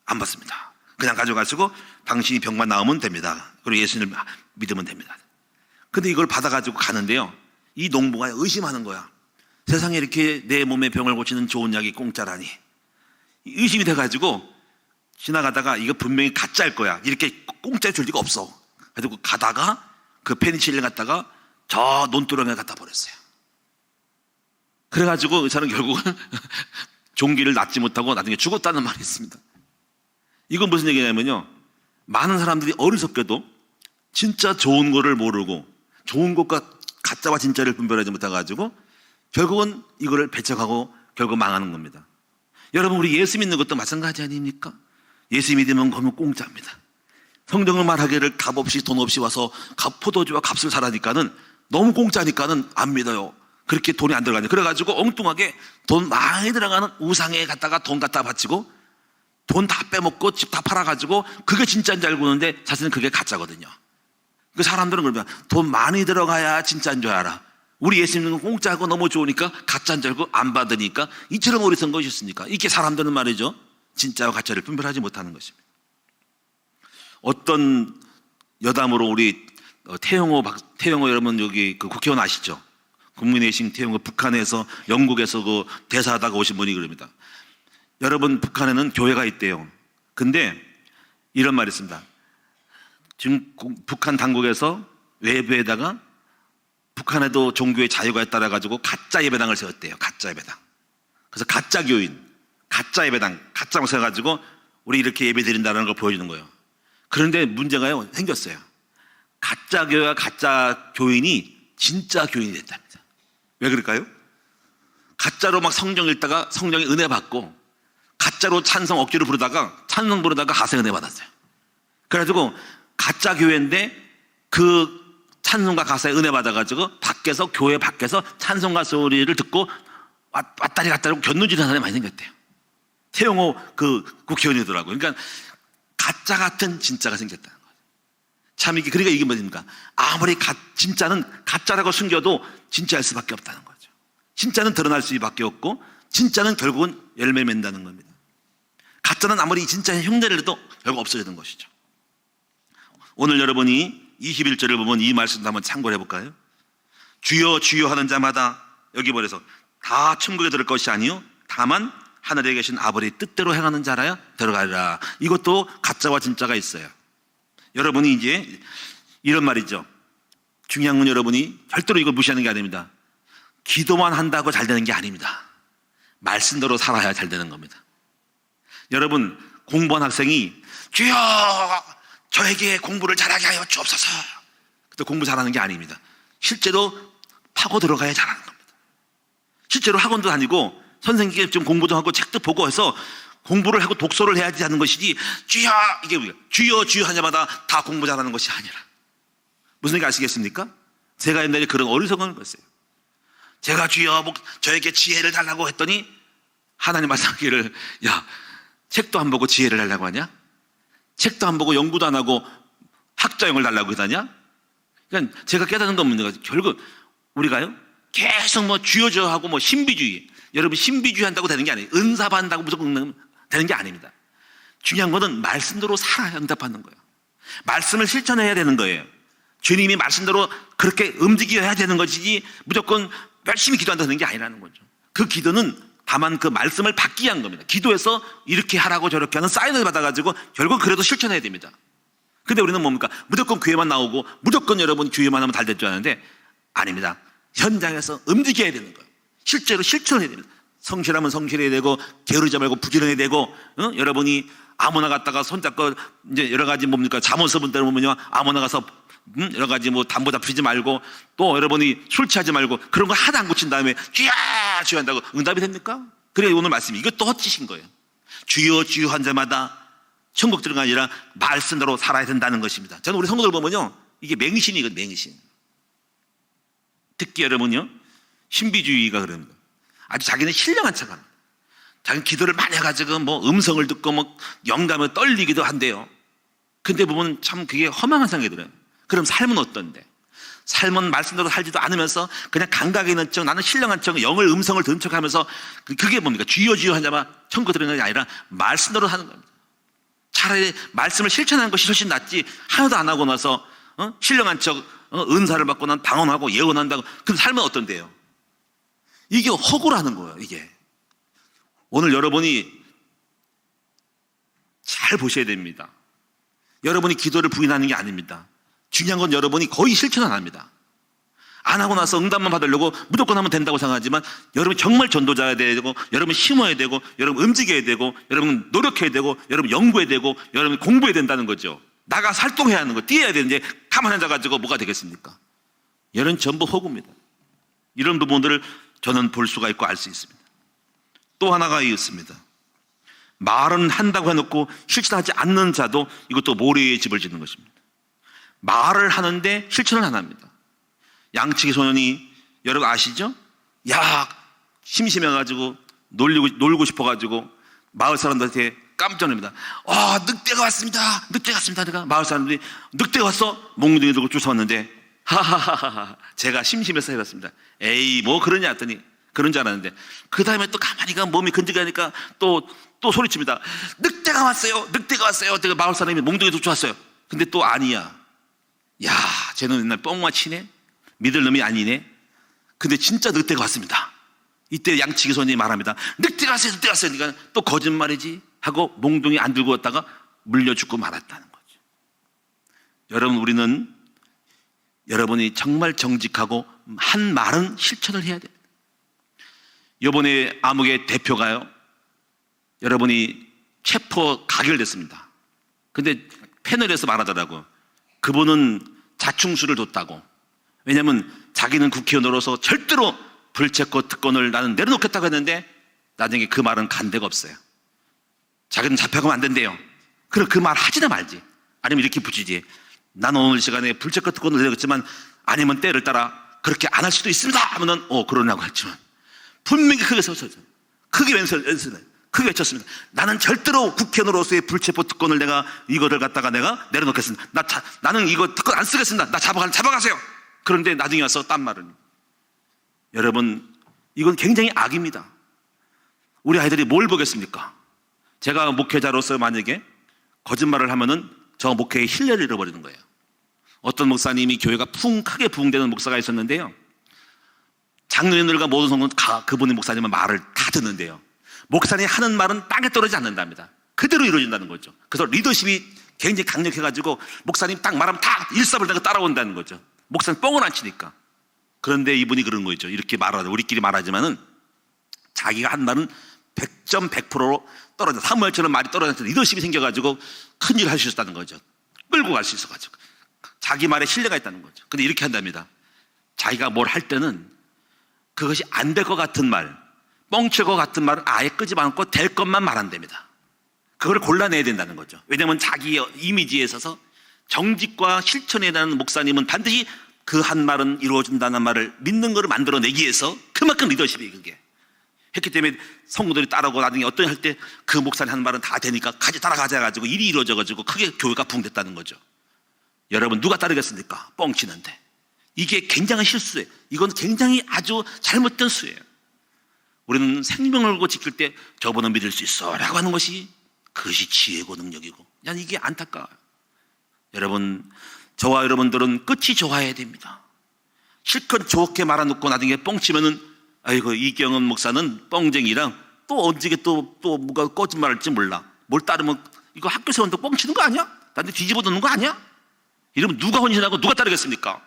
안 받습니다. 그냥 가져가시고 당신이 병만 나으면 됩니다. 그리고 예수님을 믿으면 됩니다. 근데 이걸 받아가지고 가는데요, 이 농부가 의심하는 거야. 세상에 이렇게 내 몸에 병을 고치는 좋은 약이 공짜라니. 의심이 돼가지고 지나가다가 이거 분명히 가짜일 거야. 이렇게 공짜에 줄 리가 없어. 그래서 가다가 그 페니실린 갖다가 저 논두렁에 갖다 버렸어요. 그래가지고 의사는 결국은 종기를 낫지 못하고 나중에 죽었다는 말이 있습니다. 이건 무슨 얘기냐면요, 많은 사람들이 어리석게도 진짜 좋은 거를 모르고 좋은 것과 가짜와 진짜를 분별하지 못해가지고 결국은 이거를 배척하고 결국 망하는 겁니다. 여러분, 우리 예수 믿는 것도 마찬가지 아닙니까? 예수 믿으면 그러면 공짜입니다. 성경을 말하기를 값 없이 돈 없이 와서 포도주와 값을 사라니까는 너무 공짜니까는 안 믿어요. 그렇게 돈이 안 들어가냐. 그래가지고 엉뚱하게 돈 많이 들어가는 우상에 갖다가 돈 갖다 바치고 돈 다 빼먹고 집 다 팔아가지고 그게 진짜인 줄 알고 오는데 사실은 그게 가짜거든요. 그 사람들은 그러면 돈 많이 들어가야 진짜인 줄 알아. 우리 예수 믿는 건 공짜고 너무 좋으니까 가짜인 줄 알고 안 받으니까 이처럼 어리석은 것이 있습니까? 이렇게 사람들은 말이죠, 진짜와 가짜를 분별하지 못하는 것입니다. 어떤 여담으로 우리 태영호 여러분 여기 그 국회의원 아시죠? 국민의힘 태영호, 북한에서 영국에서 그 대사하다가 오신 분이 그럽니다. 여러분, 북한에는 교회가 있대요. 근데 이런 말이 있습니다. 지금 북한 당국에서 외부에다가 북한에도 종교의 자유가 따라 가지고 가짜 예배당을 세웠대요. 가짜 예배당. 그래서 가짜 교인, 가짜 예배당, 가짜 세워 가지고 우리 이렇게 예배 드린다는 걸 보여주는 거예요. 그런데 문제가요, 생겼어요. 가짜 교회와 가짜 교인이 진짜 교인이 됐답니다. 왜 그럴까요? 가짜로 막 성경 읽다가 성령의 은혜 받고, 가짜로 찬성 억지로 부르다가 찬송 부르다가 가세 은혜 받았어요. 그래가지고 가짜 교회인데 그 찬송가 가사에 은혜 받아가지고 밖에서, 교회 밖에서 찬송가 소리를 듣고 왔다리 갔다리 견눈질하는 사람이 많이 생겼대요. 태영호 그 국회의원이더라고요. 그러니까 가짜 같은 진짜가 생겼다는 거예요. 참 이게, 그러니까 이게 뭐입니까? 아무리 진짜는 가짜라고 숨겨도 진짜일 수밖에 없다는 거죠. 진짜는 드러날 수밖에 없고 진짜는 결국은 열매 맺는다는 겁니다. 가짜는 아무리 진짜의 흉내를 내도 결국 없어지는 것이죠. 오늘 여러분이 21절을 보면 이 말씀도 한번 참고를 해볼까요? 주여 주여 하는 자마다, 여기 보내서 다 천국에 들을 것이 아니요 다만 하늘에 계신 아버지 뜻대로 행하는 자라야 들어가리라. 이것도 가짜와 진짜가 있어요. 여러분이 이제 이런 말이죠. 중요한 건 여러분이 절대로 이걸 무시하는 게 아닙니다. 기도만 한다고 잘 되는 게 아닙니다. 말씀대로 살아야 잘 되는 겁니다. 여러분, 공부한 학생이 주여 저에게 공부를 잘하게 하여 주옵소서. 그때 공부 잘하는 게 아닙니다. 실제로 파고 들어가야 잘하는 겁니다. 실제로 학원도 다니고 선생님께 좀 공부도 하고 책도 보고 해서 공부를 하고 독서를 해야지 하는 것이지, 주여, 이게 뭐예요? 주여 주여 한 자마다 다 공부 잘하는 것이 아니라. 무슨 얘기 아시겠습니까? 제가 옛날에 그런 어리석은 거였어요. 제가 주여 저에게 지혜를 달라고 했더니 하나님 말씀하기를, 야, 책도 안 보고 지혜를 달라고 하냐? 책도 안 보고 연구도 안 하고 학자형을 달라고 하냐? 그러니까 제가 깨닫는 건 뭡니까? 결국 우리가요 계속 뭐 주여 하고 뭐 신비주의, 여러분 신비주의 한다고 되는 게 아니에요. 은사 받는다고 무조건 되는 게 아닙니다. 중요한 것은 말씀대로 살아야 응답하는 거예요. 말씀을 실천해야 되는 거예요. 주님이 말씀대로 그렇게 움직여야 되는 것이지 무조건 열심히 기도한다는 게 아니라는 거죠. 그 기도는 다만 그 말씀을 받기 위한 겁니다. 기도해서 이렇게 하라고 저렇게 하는 사인을 받아가지고 결국 그래도 실천해야 됩니다. 근데 우리는 뭡니까? 무조건 교회만 나오고 무조건 여러분 교회만 하면 잘 될 줄 아는데 아닙니다. 현장에서 움직여야 되는 거예요. 실제로 실천해야 됩니다. 성실하면 성실해야 되고 게으르지 말고 부지런해야 되고 여러분이 아무나 갔다가 손잡고 이제 여러 가지 뭡니까? 잠언서분 때문에 아무나 가서 여러 가지 뭐 담보 잡히지 말고 또 여러분이 술 취하지 말고 그런 거 하나 안 고친 다음에 주여 주여 한다고 응답이 됩니까? 그래 오늘 말씀이 이것도 헛짓인 거예요. 주여 주여 한 자마다 천국 들어가 아니라 말씀대로 살아야 된다는 것입니다. 저는 우리 성도들 보면요 이게 맹신이거든요. 맹신. 특히 여러분요 신비주의가 그럽니다. 아주 자기는 신령한 척합니다. 자기는 기도를 많이 해가지고 뭐 음성을 듣고 뭐 영감을 떨리기도 한대요. 근데 보면 참 그게 허망한 생각이 들어요. 그럼 삶은 어떤데? 삶은 말씀대로 살지도 않으면서 그냥 감각에 있는 척, 나는 신령한 척, 영을 음성을 듣는 척 하면서 그게 뭡니까? 주여 주여 하자마 천국 들어가는 게 아니라 말씀대로 하는 겁니다. 차라리 말씀을 실천하는 것이 훨씬 낫지 하나도 안 하고 나서 신령한 척 은사를 받고 난 방언하고 예언한다고 그럼 삶은 어떤데요? 이게 허구라는 거예요. 이게 오늘 여러분이 잘 보셔야 됩니다. 여러분이 기도를 부인하는 게 아닙니다. 중요한 건 여러분이 거의 실천 안 합니다. 안 하고 나서 응답만 받으려고 무조건 하면 된다고 생각하지만 여러분 정말 전도자야 되고 여러분 심어야 되고 여러분 움직여야 되고 여러분 노력해야 되고 여러분 연구해야 되고 여러분 공부해야 된다는 거죠. 나가서 활동해야 하는 거 뛰어야 되는데 가만히 앉아가지고 뭐가 되겠습니까? 이런 전부 허구입니다. 이런 부분들을 저는 볼 수가 있고 알 수 있습니다. 또 하나가 있습니다. 말은 한다고 해놓고 실천하지 않는 자도 이것도 모래의 집을 짓는 것입니다. 말을 하는데 실천을 안 합니다. 양치기 소년이 여러분 아시죠? 야 심심해가지고 놀고 싶어가지고 마을 사람들한테 깜짝 놀랍니다. 늑대가 왔습니다. 늑대가 왔습니다. 내가 마을 사람들이 늑대가 왔어? 몽둥이 들고 쫓아왔는데 하하하하 제가 심심해서 해봤습니다. 에이 뭐 그러냐 했더니 그런 줄 알았는데 그 다음에 또 가만히 가 몸이 근질거리니까 또 소리칩니다. 늑대가 왔어요. 늑대가 왔어요. 내가 마을 사람이 몽둥이 쫓아왔어요. 근데 또 아니야. 야 쟤는 맨날 뻥만 치네. 믿을 놈이 아니네. 근데 진짜 늑대가 왔습니다. 이때 양치기 소년이 말합니다. 늑대가 왔어요. 늑대가 왔어요. 그러니까 또 거짓말이지 하고 몽둥이 안 들고 왔다가 물려 죽고 말았다는 거죠. 여러분 우리는 여러분이 정말 정직하고 한 말은 실천을 해야 돼요. 이번에 암흑의 대표가요 여러분이 체포 가결됐습니다. 근데 패널에서 말하더라고. 그분은 자충수를 뒀다고. 왜냐하면 자기는 국회의원으로서 절대로 불체포 특권을 나는 내려놓겠다고 했는데 나중에 그 말은 간 데가 없어요. 자기는 잡혀가면 안 된대요. 그럼 그 말 하지나 말지. 아니면 이렇게 붙이지. 나는 오늘 시간에 불체포 특권을 내렸지만 아니면 때를 따라 그렇게 안 할 수도 있습니다 하면은 그러냐고 했지만 분명히 크게 서서 크게 외쳤습니다. 나는 절대로 국회의원으로서의 불체포 특권을 내가 이거를 갖다가 내가 내려놓겠습니다. 나는 이거 특권 안 쓰겠습니다. 나 잡아가세요. 그런데 나중에 와서 딴 말은 여러분 이건 굉장히 악입니다. 우리 아이들이 뭘 보겠습니까? 제가 목회자로서 만약에 거짓말을 하면은 저 목회의 신뢰를 잃어버리는 거예요. 어떤 목사님이 교회가 크게 부흥되는 목사가 있었는데요. 장로님들과 모든 성도는 그분의 목사님은 말을 다 듣는데요. 목사님이 하는 말은 땅에 떨어지지 않는답니다. 그대로 이루어진다는 거죠. 그래서 리더십이 굉장히 강력해가지고 목사님 딱 말하면 다 일사불란하게 따라온다는 거죠. 목사님 뻥을 안 치니까. 그런데 이분이 그런 거죠. 이렇게 말하자 우리끼리 말하지만은 자기가 한 말은 100점 100%로 떨어져 사무엘처럼 말이 떨어져서 리더십이 생겨가지고 큰일 할 수 있었다는 거죠. 끌고 갈 수 있어가지고 자기 말에 신뢰가 있다는 거죠. 근데 이렇게 한답니다. 자기가 뭘 할 때는 그것이 안 될 것 같은 말, 뻥칠 것 같은 말은 아예 끄지 않고 될 것만 말한답니다. 그걸 골라내야 된다는 거죠. 왜냐하면 자기 이미지에 있어서 정직과 실천에 대한 목사님은 반드시 그 한 말은 이루어진다는 말을 믿는 것을 만들어내기 위해서 그만큼 리더십이 그게 했기 때문에 성도들이 따라오고 나중에 어떤 할 때 그 목사님 한 말은 다 되니까 같이 따라가자 가지고 일이 이루어져 가지고 크게 교회가 부흥됐다는 거죠. 여러분 누가 따르겠습니까? 뻥치는데. 이게 굉장한 실수예요. 이건 굉장히 아주 잘못된 수예요. 우리는 생명을 걸고 지킬 때 저분은 믿을 수 있어 라고 하는 것이 그것이 지혜고 능력이고, 난 이게 안타까워요. 여러분, 저와 여러분들은 끝이 좋아야 됩니다. 실컷 좋게 말아놓고 나중에 뻥치면은 아이고 이경은 목사는 뻥쟁이랑 또 언제 또 뭐가 거짓말할지 몰라. 뭘 따르면 이거 학교 세운다고 뻥치는 거 아니야? 나한테 뒤집어 놓는 거 아니야? 이러면 누가 헌신하고 누가 따르겠습니까?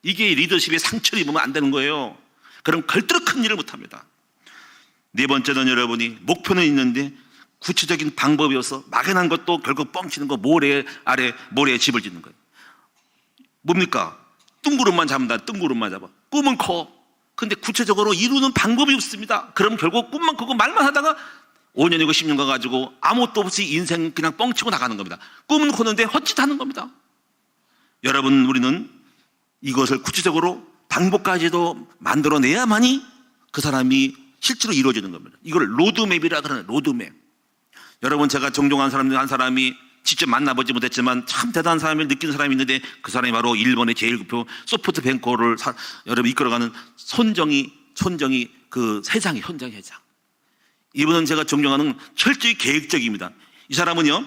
이게 리더십의 상처를 입으면 안 되는 거예요. 그럼 절대로 큰 일을 못합니다. 네 번째는 여러분이 목표는 있는데 구체적인 방법이 없어 막연한 것도 결국 뻥치는 거, 모래에 집을 짓는 거예요. 뭡니까? 뜬구름만 잡는다. 뜬구름만 잡아. 꿈은 커. 근데 구체적으로 이루는 방법이 없습니다. 그럼 결국 꿈만 크고 말만 하다가 5년이고 10년 가가지고 아무것도 없이 인생 그냥 뻥치고 나가는 겁니다. 꿈은 크는데 헛짓하는 겁니다. 여러분, 우리는 이것을 구체적으로 방법까지도 만들어내야만이 그 사람이 실제로 이루어지는 겁니다. 이걸 로드맵이라 그러는 로드맵. 여러분, 제가 존경하는 사람 중 한 사람이 직접 만나보지 못했지만 참 대단한 사람을 느끼는 사람이 있는데 그 사람이 바로 일본의 제1국표 소프트뱅크를 여러분 이끌어가는 손정희 그 회장이 현장 회장. 이분은 제가 존경하는 철저히 계획적입니다. 이 사람은요,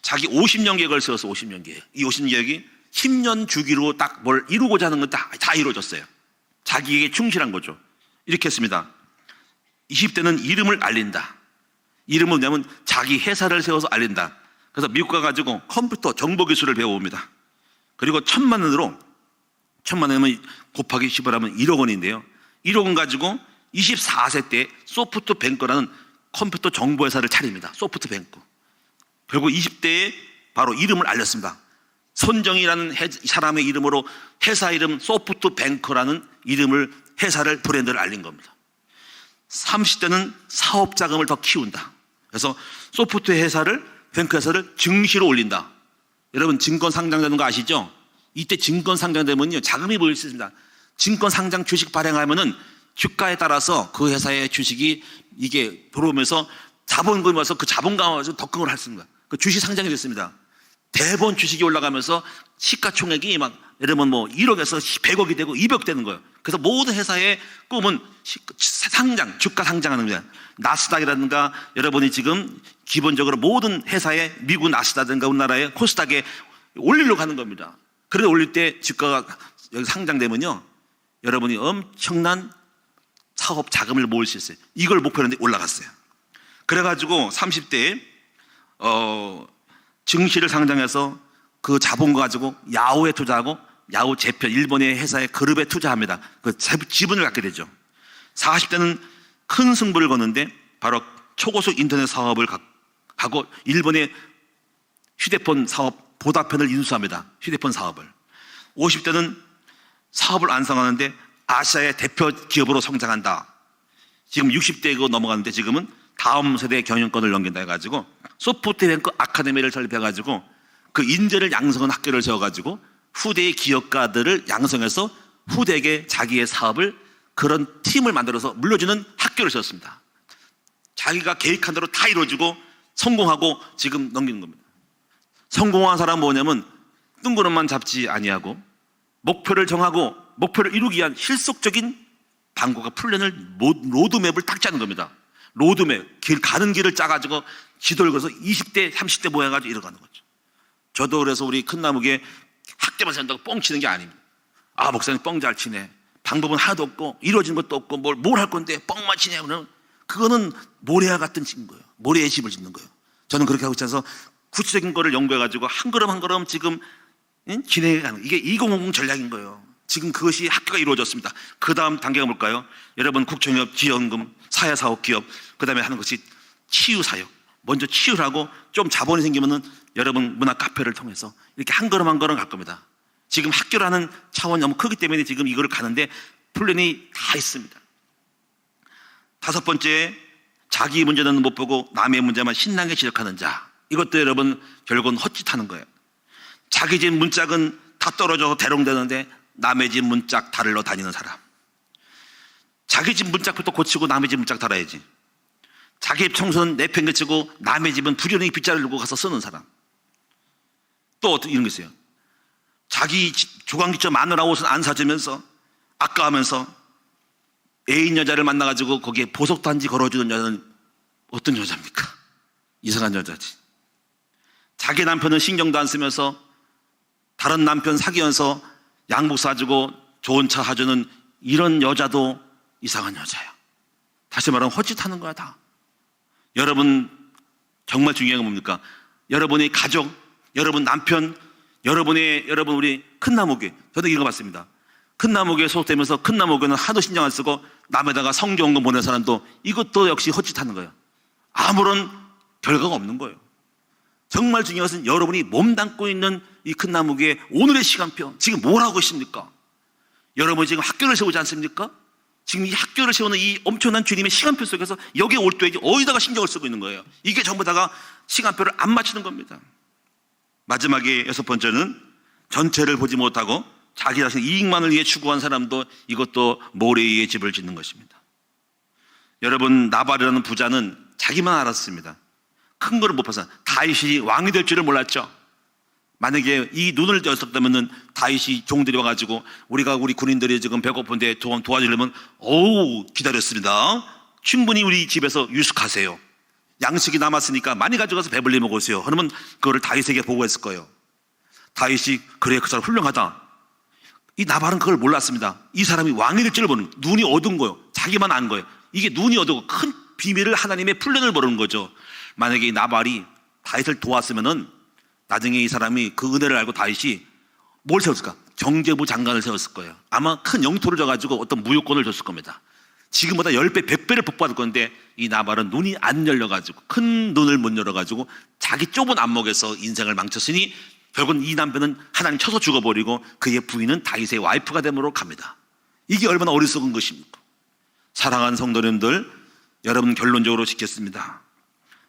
자기 50년 계획을 세워서 50년 계획. 이 50년 계획이 10년 주기로 딱 뭘 이루고자 하는 건 다 이루어졌어요. 자기에게 충실한 거죠. 이렇게 했습니다. 20대는 이름을 알린다. 이름은 뭐냐면 자기 회사를 세워서 알린다. 그래서 미국 가가지고 컴퓨터 정보기술을 배워옵니다. 그리고 1,000만 원이면 곱하기 10을 하면 1억 원인데요. 1억 원 가지고 24세 때 소프트뱅크라는 컴퓨터 정보회사를 차립니다. 소프트뱅크. 결국 20대에 바로 이름을 알렸습니다. 손정희라는 사람의 이름으로 회사 이름 소프트뱅크라는 이름을, 회사를, 브랜드를 알린 겁니다. 30대는 사업 자금을 더 키운다. 그래서 소프트 회사를, 뱅크 회사를 증시로 올린다. 여러분, 증권 상장되는 거 아시죠? 이때 증권 상장되면요, 자금이 모일 수 있습니다. 증권 상장 주식 발행하면은 주가에 따라서 그 회사의 주식이 이게 들어오면서 자본금이 와서 그 자본감을 덕금을 할 수 있는 거예요. 그 주식 상장이 됐습니다. 대번 주식이 올라가면서 시가총액이 막 여러분 뭐 1억에서 100억이 되고 200억 되는 거예요. 그래서 모든 회사의 꿈은 상장, 주가 상장하는 거예요. 나스닥이라든가 여러분이 지금 기본적으로 모든 회사의 미국 나스닥이라든가 우리나라의 코스닥에 올리려고 하는 겁니다. 그래서 올릴 때 주가가 여기 상장되면요, 여러분이 엄청난 사업 자금을 모을 수 있어요. 이걸 목표로 했는데 올라갔어요. 그래가지고 30대에 증시를 상장해서 그 자본을 가지고 야후에 투자하고 야후 재편, 일본의 회사의 그룹에 투자합니다. 그 지분을 갖게 되죠. 40대는 큰 승부를 거는데 바로 초고속 인터넷 사업을 가고 일본의 휴대폰 사업 보다폰을 인수합니다. 휴대폰 사업을. 50대는 사업을 완성하는데 아시아의 대표 기업으로 성장한다. 지금 60대고 넘어가는데 지금은 다음 세대 경영권을 넘긴다 해가지고 소프트뱅크 아카데미를 설립해가지고 그 인재를 양성한 학교를 세워가지고 후대의 기업가들을 양성해서 후대에게 자기의 사업을, 그런 팀을 만들어서 물려주는 학교를 세웠습니다. 자기가 계획한 대로 다 이루어지고 성공하고 지금 넘기는 겁니다. 성공한 사람은 뭐냐면 뜬구름만 잡지 아니하고 목표를 정하고 목표를 이루기 위한 실속적인 방법과 플랜을, 로드맵을 딱 짜는 겁니다. 로드맵, 가는 길을 짜가지고 지도를 걸어서 20대, 30대 모여가지고 이뤄가는 거죠. 저도 그래서 우리 큰나무게 학교만 세운다고 뻥치는 게 아닙니다. 아, 목사님 뻥 잘 치네. 방법은 하나도 없고 이루어지는 것도 없고 뭘 할 건데 뻥만 치냐. 그거는 모래와 같은 짓인 거예요. 모래의 집을 짓는 거예요. 저는 그렇게 하고 있어서 구체적인 거를 연구해가지고 한 걸음 한 걸음 지금 진행해가는, 이게 2050 전략인 거예요. 지금 그것이 학교가 이루어졌습니다. 그 다음 단계가 뭘까요? 여러분, 국정기업, 지원금, 사회사업기업, 그 다음에 하는 것이 치유사역. 먼저 치유를 하고 좀 자본이 생기면은 여러분 문화 카페를 통해서 이렇게 한 걸음 한 걸음 갈 겁니다. 지금 학교라는 차원이 너무 크기 때문에 지금 이거를 가는데 플랜이 다 있습니다. 5번째, 자기 문제는 못 보고 남의 문제만 신나게 지적하는 자. 이것도 여러분 결국은 헛짓하는 거예요. 자기 집 문짝은 다 떨어져서 대롱되는데 남의 집 문짝 달러 다니는 사람. 자기 집 문짝부터 고치고 남의 집 문짝 달아야지. 자기 집 청소는 내팽개치고 남의 집은 부지런히 빗자루 들고 가서 쓰는 사람. 또 이런 게 있어요. 자기 조강기처 마누라 옷은 안 사주면서 아까워하면서 애인 여자를 만나가지고 거기에 보석단지 걸어주는 여자는 어떤 여자입니까? 이상한 여자지. 자기 남편은 신경도 안 쓰면서 다른 남편 사귀면서 양복 사주고 좋은 차 사주는 이런 여자도 이상한 여자야. 다시 말하면 헛짓하는 거야 다. 여러분 정말 중요한 건 뭡니까? 여러분의 가족, 여러분 남편, 여러분 우리 큰 나무교회, 저도 읽어봤습니다. 큰 나무교회 소속되면서 큰 나무교회는 하도 신경 안 쓰고 남에다가 성경원금 보내는 사람도 이것도 역시 헛짓하는 거예요. 아무런 결과가 없는 거예요. 정말 중요한 것은 여러분이 몸담고 있는 이 큰 나무교회 오늘의 시간표, 지금 뭘 하고 있습니까? 여러분이 지금 학교를 세우지 않습니까? 지금 이 학교를 세우는 이 엄청난 주님의 시간표 속에서 여기에 올 때 어디다가 신경을 쓰고 있는 거예요. 이게 전부 다가 시간표를 안 맞추는 겁니다. 마지막에 6번째는 전체를 보지 못하고 자기 자신 이익만을 위해 추구한 사람도 이것도 모래 위에 집을 짓는 것입니다. 여러분 나발이라는 부자는 자기만 알았습니다. 큰 거를 못 봐서 다윗이 왕이 될 줄을 몰랐죠. 만약에 이 눈을 떴었다면 다윗이 종들이 와가지고 우리 군인들이 지금 배고픈데 도와주려면 기다렸습니다. 충분히 우리 집에서 유숙하세요. 양식이 남았으니까 많이 가져가서 배불리 먹으세요. 그러면 그거를 다윗에게 보고했을 거예요. 다윗이 그래 그 사람 훌륭하다. 이 나발은 그걸 몰랐습니다. 이 사람이 왕이 될 줄을 모르는 눈이 어두운 거예요. 자기만 안 거예요. 이게 눈이 어두고 큰 비밀을 하나님의 플랜을 모르는 거죠. 만약에 이 나발이 다윗을 도왔으면은 나중에 이 사람이 그 은혜를 알고 다윗이 뭘 세웠을까? 경제부 장관을 세웠을 거예요. 아마 큰 영토를 줘가지고 어떤 무효권을 줬을 겁니다. 지금보다 10배, 100배를 복받을 건데 이 나발은 눈이 안 열려가지고 큰 눈을 못 열어가지고 자기 좁은 안목에서 인생을 망쳤으니 결국은 이 남편은 하나님 쳐서 죽어버리고 그의 부인은 다윗의 와이프가 됨으로 갑니다. 이게 얼마나 어리석은 것입니까? 사랑하는 성도님들, 여러분 결론적으로 짓겠습니다.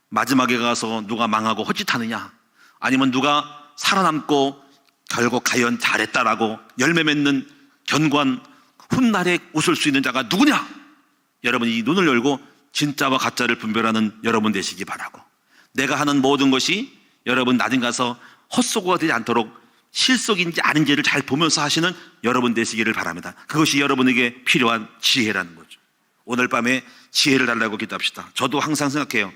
마지막에 가서 누가 망하고 헛짓하느냐, 아니면 누가 살아남고 결국 과연 잘했다라고 열매 맺는 견고한 훗날에 웃을 수 있는 자가 누구냐? 여러분 이 눈을 열고 진짜와 가짜를 분별하는 여러분 되시기 바라고, 내가 하는 모든 것이 여러분 나중 가서 헛소고가 되지 않도록 실속인지 아닌지를 잘 보면서 하시는 여러분 되시기를 바랍니다. 그것이 여러분에게 필요한 지혜라는 거죠. 오늘 밤에 지혜를 달라고 기도합시다. 저도 항상 생각해요.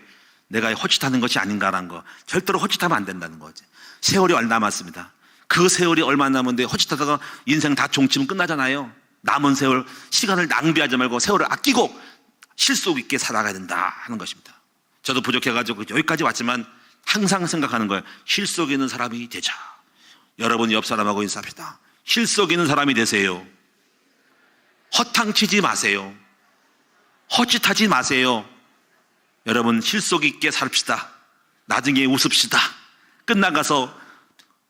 내가 헛짓하는 것이 아닌가라는 거. 절대로 헛짓하면 안 된다는 거지. 세월이 얼마 남았습니다. 그 세월이 얼마 남았는데 헛짓하다가 인생 다 종치면 끝나잖아요. 남은 세월, 시간을 낭비하지 말고 세월을 아끼고 실속 있게 살아가야 된다 하는 것입니다. 저도 부족해가지고 여기까지 왔지만 항상 생각하는 거예요. 실속 있는 사람이 되자. 여러분 옆 사람하고 인사합시다. 실속 있는 사람이 되세요. 허탕치지 마세요. 헛짓하지 마세요. 여러분 실속 있게 삽시다. 나중에 웃읍시다. 끝나가서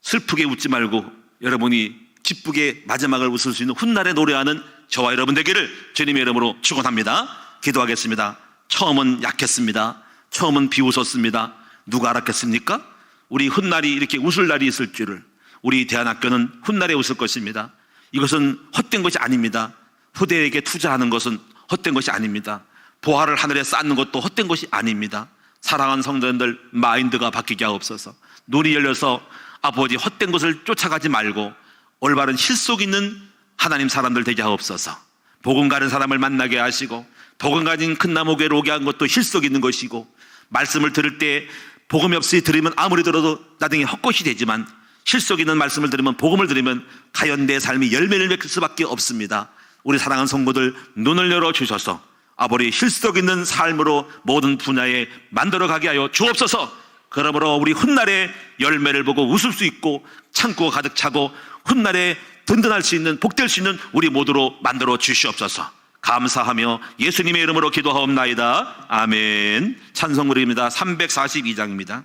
슬프게 웃지 말고 여러분이 기쁘게 마지막을 웃을 수 있는 훗날에 노래하는 저와 여러분 되기를 주님의 이름으로 축원합니다. 기도하겠습니다. 처음은 약했습니다. 처음은 비웃었습니다. 누가 알았겠습니까? 우리 훗날이 이렇게 웃을 날이 있을 줄을. 우리 대안학교는 훗날에 웃을 것입니다. 이것은 헛된 것이 아닙니다. 후대에게 투자하는 것은 헛된 것이 아닙니다. 보화를 하늘에 쌓는 것도 헛된 것이 아닙니다. 사랑하는 성도님들, 마인드가 바뀌게 하옵소서. 눈이 열려서 아버지 헛된 것을 쫓아가지 말고 올바른 실속 있는 하나님 사람들 되게 하옵소서. 복음 가진 사람을 만나게 하시고 복음 가진 큰 나무교회로 오게 한 것도 실속 있는 것이고, 말씀을 들을 때 복음이 없이 들으면 아무리 들어도 나중에 헛것이 되지만 실속 있는 말씀을 들으면, 복음을 들으면 과연 내 삶이 열매를 맺을 수밖에 없습니다. 우리 사랑하는 성도들 눈을 열어 주셔서 아버지 실속 있는 삶으로 모든 분야에 만들어가게 하여 주옵소서. 그러므로 우리 훗날에 열매를 보고 웃을 수 있고 창고가 가득 차고 훗날에 든든할 수 있는, 복될 수 있는 우리 모두로 만들어 주시옵소서. 감사하며 예수님의 이름으로 기도하옵나이다. 아멘. 찬송부입니다. 342장입니다.